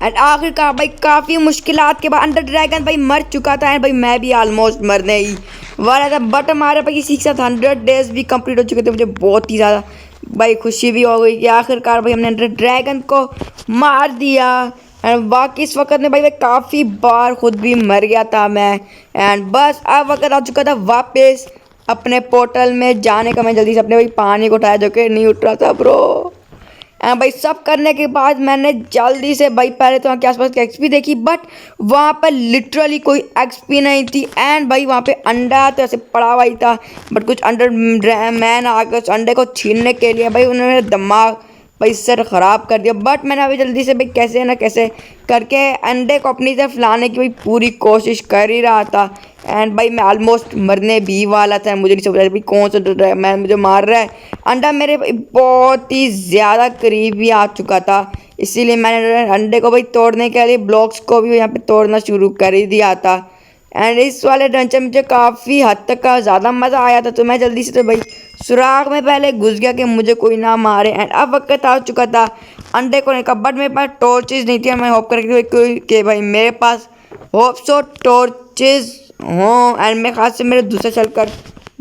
एंड आखिरकार भाई काफ़ी मुश्किलात के बाद अंडर ड्रैगन भाई मर चुका था एंड भाई मैं भी ऑलमोस्ट मरने ही वाला था। बट हमारे भाई इसी के साथ 100 डेज भी कंप्लीट हो चुके थे। मुझे बहुत ही ज़्यादा भाई खुशी भी हो गई कि आखिरकार भाई हमने अंडर ड्रैगन को मार दिया। एंड बाकी इस वक्त में भाई मैं काफ़ी बार खुद भी मर गया था मैं। एंड बस अब वक्त आ चुका था वापस अपने पोर्टल में जाने का। मैं जल्दी से अपने भाई पानी को उठाया जो कि नहीं उठ रहा था ब्रो। भाई सब करने के बाद मैंने जल्दी से भाई पहले तो वहाँ के आसपास की एक्सपी देखी बट वहाँ पर लिटरली कोई एक्सपी नहीं थी। एंड भाई वहाँ पे अंडा तो ऐसे पड़ा हुआ ही था बट कुछ अंडर मैन आ गए उस अंडे को छीनने के लिए। भाई उन्होंने दिमाग भाई सर ख़राब कर दिया। बट मैंने अभी जल्दी से भाई कैसे ना कैसे करके अंडे को अपनी तरफ लाने की भाई पूरी कोशिश कर ही रहा था। एंड भाई मैं ऑलमोस्ट मरने भी वाला था। मुझे नहीं समझ रहा भाई कौन सा मैं मुझे मार रहा है। अंडा मेरे बहुत ही ज़्यादा करीब ही आ चुका था, इसीलिए मैंने अंडे को भाई तोड़ने के लिए ब्लॉक्स को भी यहाँ पे तोड़ना शुरू कर ही दिया था। एंड इस वाले डंचर में मुझे काफ़ी हद तक का ज़्यादा मज़ा आया था, तो मैं जल्दी से तो भाई सुराख में पहले घुस गया कि मुझे कोई ना मारे। एंड अब वक्त आ चुका था अंडे को निकाल, बट मेरे पास टॉर्चेज नहीं थी। मैं होप करके कि भाई मेरे पास होप सो टॉर्चेज हों। एंड मैं खास से मेरे दूसरे चलकर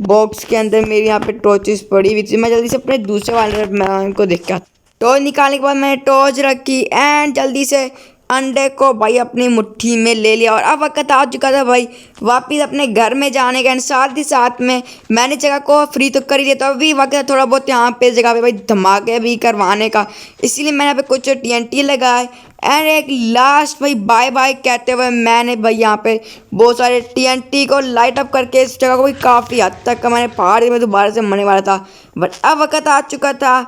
बॉक्स के अंदर मेरी यहाँ पे टॉर्चेस पड़ी हुई थी। मैं जल्दी से अपने दूसरे वाले मैन को देखा, टॉर्च निकालने के बाद मैंने टॉर्च रखी एंड जल्दी से अंडे को भाई अपनी मुट्ठी में ले लिया। और अब वक्त आ चुका था भाई वापस अपने घर में जाने का। एंड साथ ही साथ में मैंने जगह को फ्री तो कर ही दिया था, अभी वक्त थोड़ा बहुत यहाँ पे जगह पे भाई धमाके भी करवाने का, इसीलिए मैंने यहाँ पे कुछ TNT लगाए। एंड एक लास्ट भाई बाय बाय कहते हुए मैंने भाई यहाँ पे बहुत सारे TNT को लाइट अप करके इस जगह को भी काफ़ी हद तक का मैंने पहाड़ में दोबारा से मरने वाला था। बट अब वक्त आ चुका था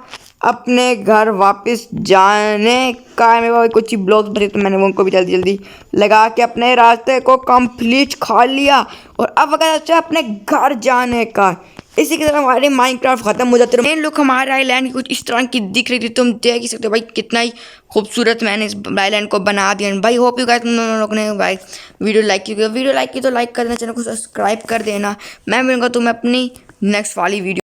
अपने घर वापस जाने का। मेरे पास कुछ ही ब्लॉक्स बचे, तो मैंने उनको भी जल्दी जल्दी लगा के अपने रास्ते को कंप्लीट खा लिया। और अब वक्त अच्छा अपने घर जाने का। इसी के साथ हमारे माइनक्राफ्ट खत्म हो जाते हैं। मेन लुक हमारे आइलैंड की कुछ इस तरह की दिख रही थी, तुम देख ही सकते हो भाई कितना ही खूबसूरत मैंने इस आइलैंड को बना दिया। भाई होप यू गाइस तुम लोगों ने भाई वीडियो लाइक की तो लाइक कर देना, चैनल को सब्सक्राइब कर देना। मैं मिलूंगा तुम्हें अपनी नेक्स्ट वाली वीडियो।